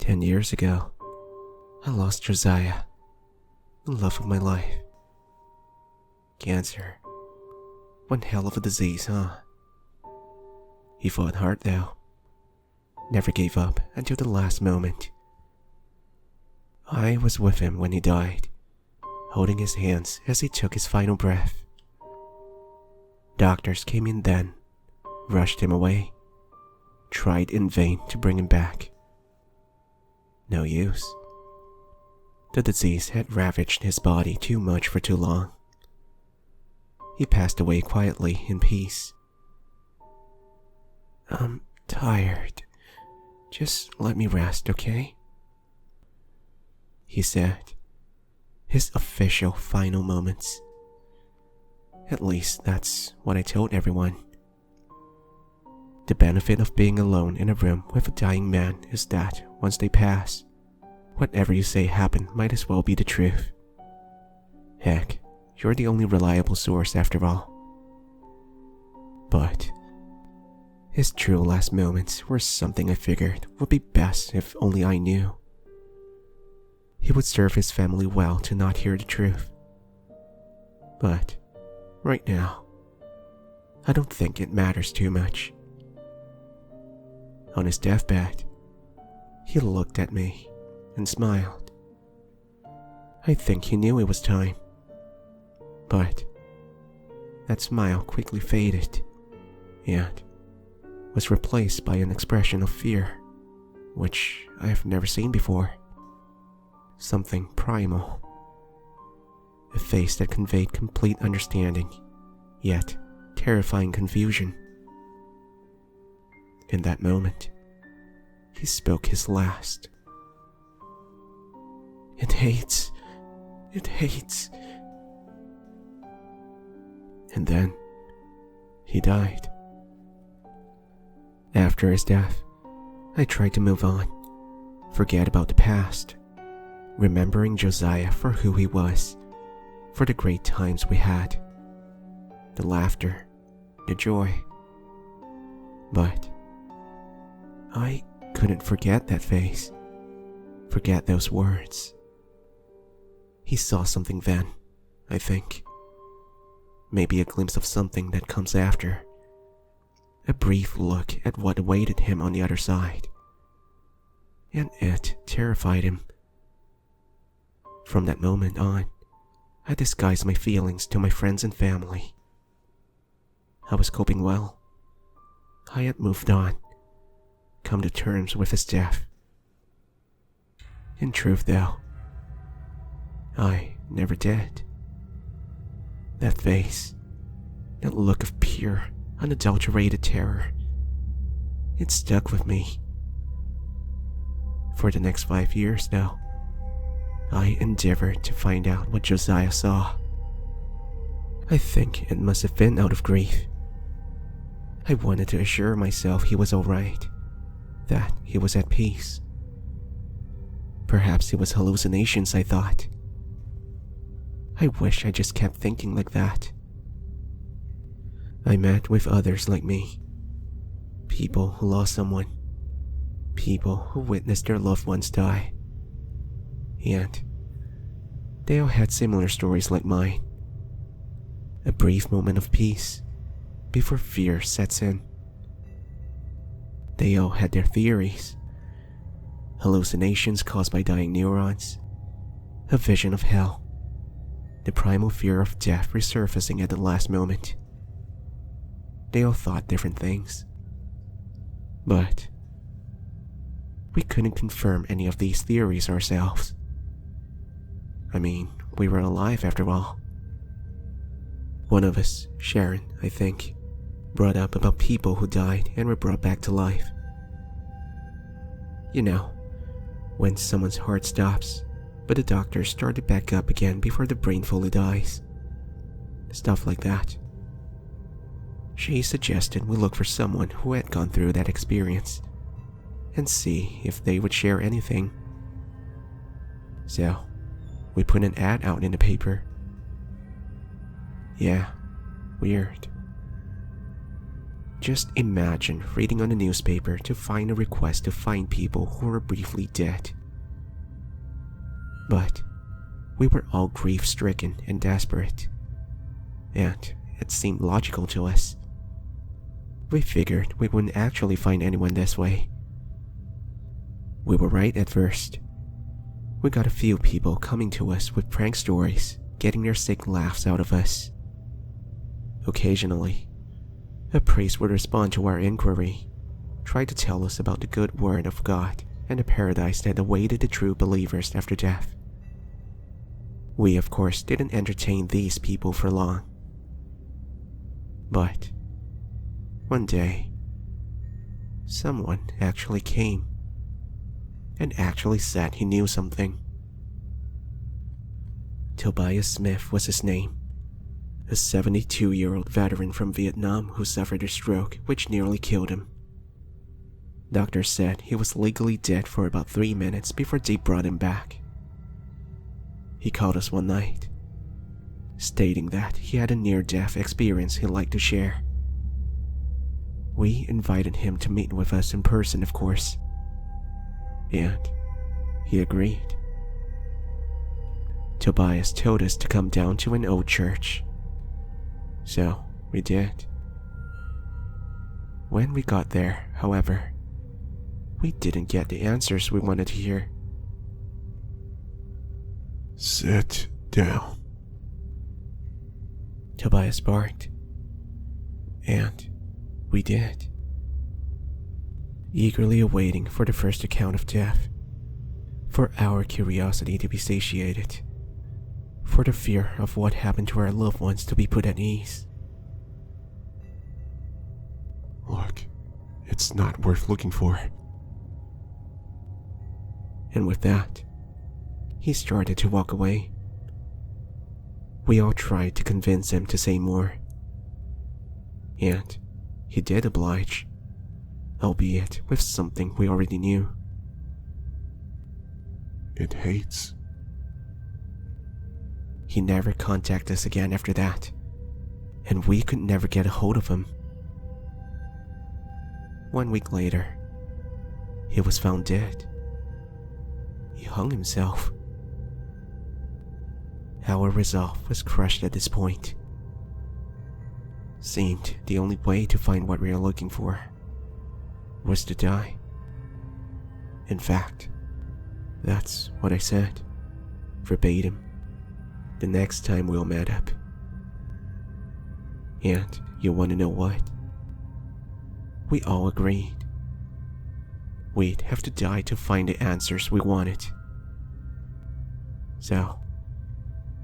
10 years ago, I lost Josiah, the love of my life. Cancer. One hell of a disease, huh? He fought hard though. Never gave up until the last moment. I was with him when he died, holding his hands as he took his final breath. Doctors came in then, rushed him away, tried in vain to bring him back. No use. The disease had ravaged his body too much for too long. He passed away quietly in peace. I'm tired. Just let me rest, okay? He said, his official final moments. At least that's what I told everyone. The benefit of being alone in a room with a dying man is that once they pass, whatever you say happened might as well be the truth. Heck, you're the only reliable source after all. But his true last moments were something I figured would be best if only I knew. He would serve his family well to not hear the truth. But right now, I don't think it matters too much. On his deathbed, he looked at me and smiled. I think he knew it was time. But that smile quickly faded and was replaced by an expression of fear, which I have never seen before. Something primal. A face that conveyed complete understanding, yet terrifying confusion. In that moment, he spoke his last. It hates. And then, he died. After his death, I tried to move on, forget about the past, remembering Josiah for who he was, for the great times we had, the laughter, the joy. But I couldn't forget that face, forget those words. He saw something then, I think. Maybe a glimpse of something that comes after. A brief look at what awaited him on the other side. And it terrified him. From that moment on, I disguised my feelings to my friends and family. I was coping well. I had moved on, come to terms with his death. In truth, though, I never did. That face, that look of pure, unadulterated terror, it stuck with me. For the next 5 years, though, I endeavored to find out what Josiah saw. I think it must have been out of grief. I wanted to assure myself he was alright, that he was at peace. Perhaps it was hallucinations, I thought. I wish I just kept thinking like that. I met with others like me. People who lost someone. People who witnessed their loved ones die. And they all had similar stories like mine. A brief moment of peace before fear sets in. They all had their theories. Hallucinations caused by dying neurons. A vision of hell. The primal fear of death resurfacing at the last moment. They all thought different things. But we couldn't confirm any of these theories ourselves. I mean, we were alive after all. One of us, Sharon, I think, brought up about people who died and were brought back to life. You know, when someone's heart stops, but the doctors start it back up again before the brain fully dies. Stuff like that. She suggested we look for someone who had gone through that experience and see if they would share anything. So, we put an ad out in the paper. Yeah, weird. Just imagine reading on a newspaper to find a request to find people who were briefly dead. But we were all grief-stricken and desperate, and it seemed logical to us. We figured we wouldn't actually find anyone this way. We were right at first. We got a few people coming to us with prank stories, getting their sick laughs out of us. Occasionally, a priest would respond to our inquiry, try to tell us about the good word of God and the paradise that awaited the true believers after death. We, of course, didn't entertain these people for long. But one day, someone actually came and actually said he knew something. Tobias Smith was his name, a 72-year-old veteran from Vietnam who suffered a stroke which nearly killed him. Doctors said he was legally dead for about 3 minutes before they brought him back. He called us one night, stating that he had a near-death experience he'd like to share. We invited him to meet with us in person, of course, and he agreed. Tobias told us to come down to an old church, so we did. When we got there, however, we didn't get the answers we wanted to hear. "Sit down," Tobias barked, and we did, eagerly awaiting for the first account of death, for our curiosity to be satiated, for the fear of what happened to our loved ones to be put at ease. "Look, it's not worth looking for." And with that, he started to walk away. We all tried to convince him to say more, and he did oblige, albeit with something we already knew. "It hates." He never contacted us again after that, and we could never get a hold of him. 1 week later, he was found dead. He hung himself. Our resolve was crushed at this point. Seemed the only way to find what we were looking for was to die. In fact, that's what I said, verbatim, the next time we all met up. And you want to know what? We all agreed. We'd have to die to find the answers we wanted. So,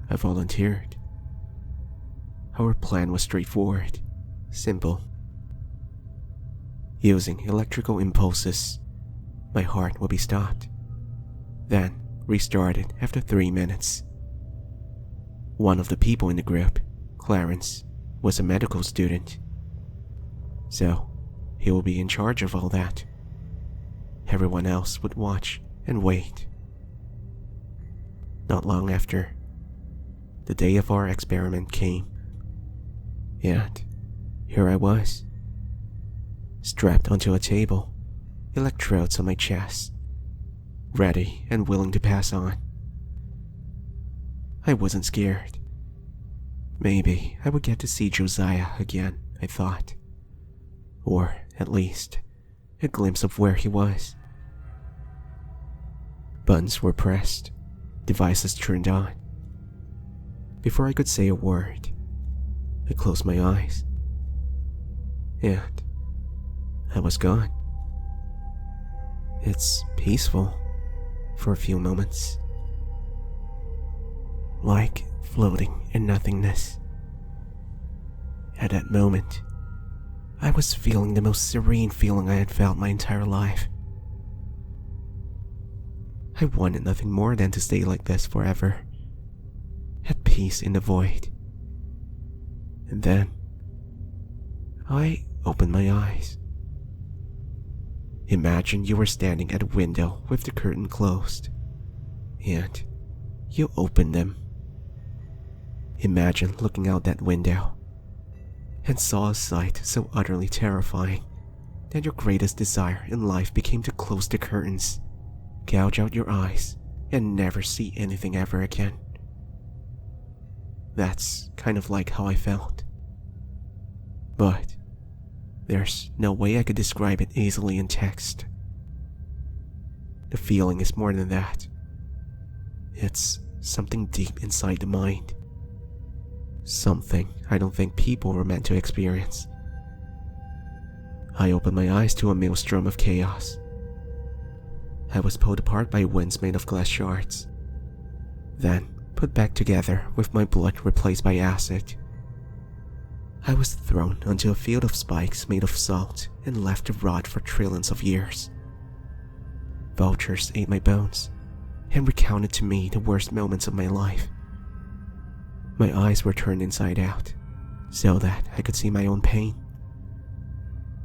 I volunteered. Our plan was straightforward, simple. Using electrical impulses, my heart would be stopped, then restarted after 3 minutes. One of the people in the group, Clarence, was a medical student, so he will be in charge of all that. Everyone else would watch and wait. Not long after, the day of our experiment came, and here I was, strapped onto a table, electrodes on my chest, ready and willing to pass on. I wasn't scared. Maybe I would get to see Josiah again, I thought, or at least a glimpse of where he was. Buttons were pressed, devices turned on. Before I could say a word, I closed my eyes, and I was gone. It's peaceful for a few moments, like floating in nothingness. At that moment, I was feeling the most serene feeling I had felt my entire life. I wanted nothing more than to stay like this forever, at peace in the void. And then, I opened my eyes. Imagine you were standing at a window with the curtain closed, and you opened them. Imagine looking out that window and saw a sight so utterly terrifying that your greatest desire in life became to close the curtains, gouge out your eyes, and never see anything ever again. That's kind of like how I felt. But there's no way I could describe it easily in text. The feeling is more than that. It's something deep inside the mind. Something I don't think people were meant to experience. I opened my eyes to a maelstrom of chaos. I was pulled apart by winds made of glass shards, then put back together with my blood replaced by acid. I was thrown onto a field of spikes made of salt and left to rot for trillions of years. Vultures ate my bones and recounted to me the worst moments of my life. My eyes were turned inside out so that I could see my own pain.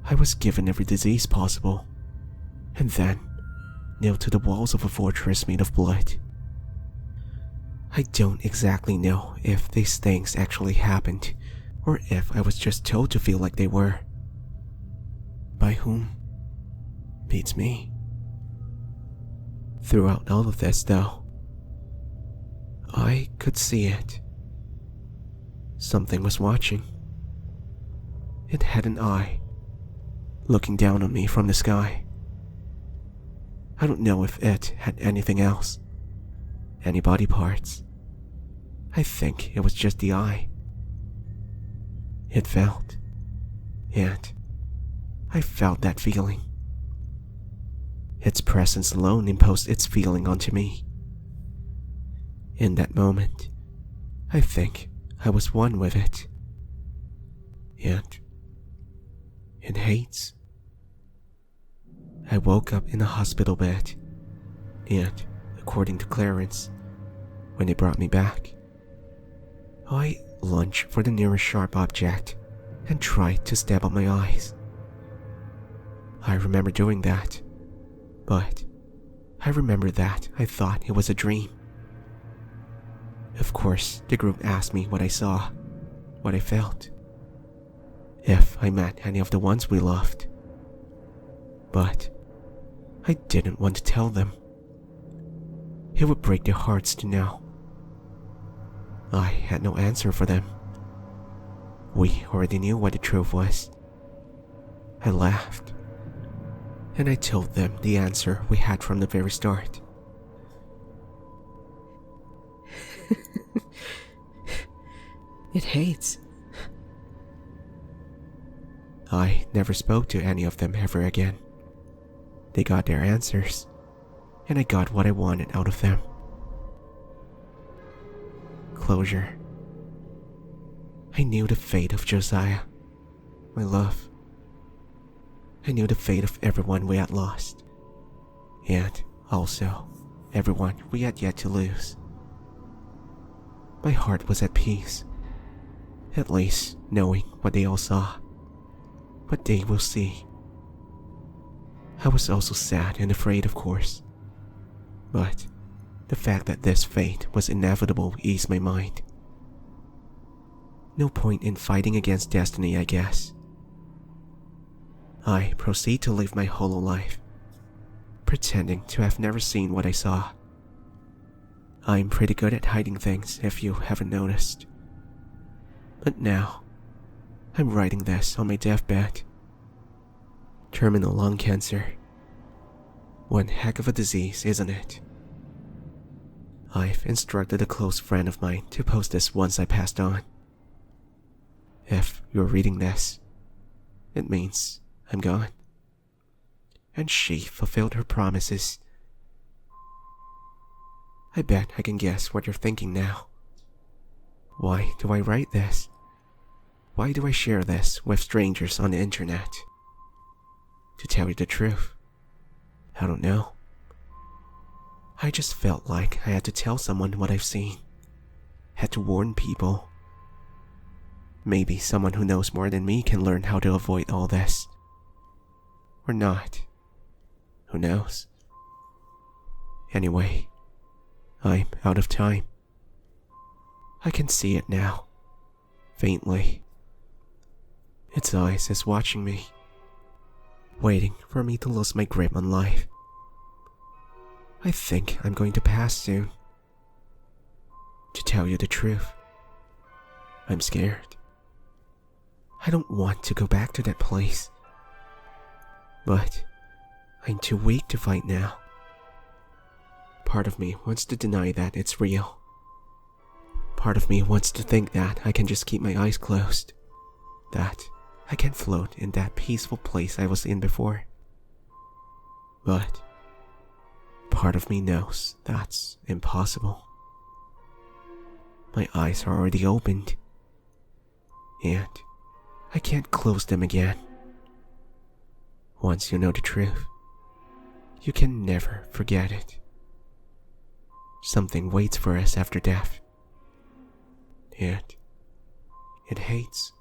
I was given every disease possible, and then nailed to the walls of a fortress made of blood. I don't exactly know if these things actually happened, or if I was just told to feel like they were. By whom? Beats me. Throughout all of this, though, I could see it. Something was watching. It had an eye, looking down on me from the sky. I don't know if it had anything else, any body parts. I think it was just the eye. It felt, and I felt that feeling. Its presence alone imposed its feeling onto me. In that moment, I think I was one with it. And it hates. I woke up in a hospital bed, and according to Clarence, when they brought me back, I lunged for the nearest sharp object and tried to stab out my eyes. I remember doing that, but I remember that I thought it was a dream. Of course, the group asked me what I saw, what I felt, if I met any of the ones we loved. But I didn't want to tell them. It would break their hearts to know. I had no answer for them. We already knew what the truth was. I laughed, and I told them the answer we had from the very start. It hates. I never spoke to any of them ever again. They got their answers, and I got what I wanted out of them. Closure. I knew the fate of Josiah, my love. I knew the fate of everyone we had lost, and also everyone we had yet to lose. My heart was at peace, at least knowing what they all saw, what they will see. I was also sad and afraid, of course, but the fact that this fate was inevitable eased my mind. No point in fighting against destiny, I guess. I proceed to live my hollow life, pretending to have never seen what I saw. I'm pretty good at hiding things, if you haven't noticed. But now, I'm writing this on my deathbed. Terminal lung cancer. One heck of a disease, isn't it? I've instructed a close friend of mine to post this once I passed on. If you're reading this, it means I'm gone. And she fulfilled her promises. I bet I can guess what you're thinking now. Why do I write this? Why do I share this with strangers on the internet? To tell you the truth, I don't know. I just felt like I had to tell someone what I've seen. Had to warn people. Maybe someone who knows more than me can learn how to avoid all this. Or not. Who knows? Anyway, I'm out of time. I can see it now. Faintly. Its eyes is watching me, waiting for me to lose my grip on life. I think I'm going to pass soon. To tell you the truth, I'm scared. I don't want to go back to that place. But I'm too weak to fight now. Part of me wants to deny that it's real. Part of me wants to think that I can just keep my eyes closed. That I can float in that peaceful place I was in before. But part of me knows that's impossible. My eyes are already opened, and I can't close them again. Once you know the truth, you can never forget it. Something waits for us after death, and it hates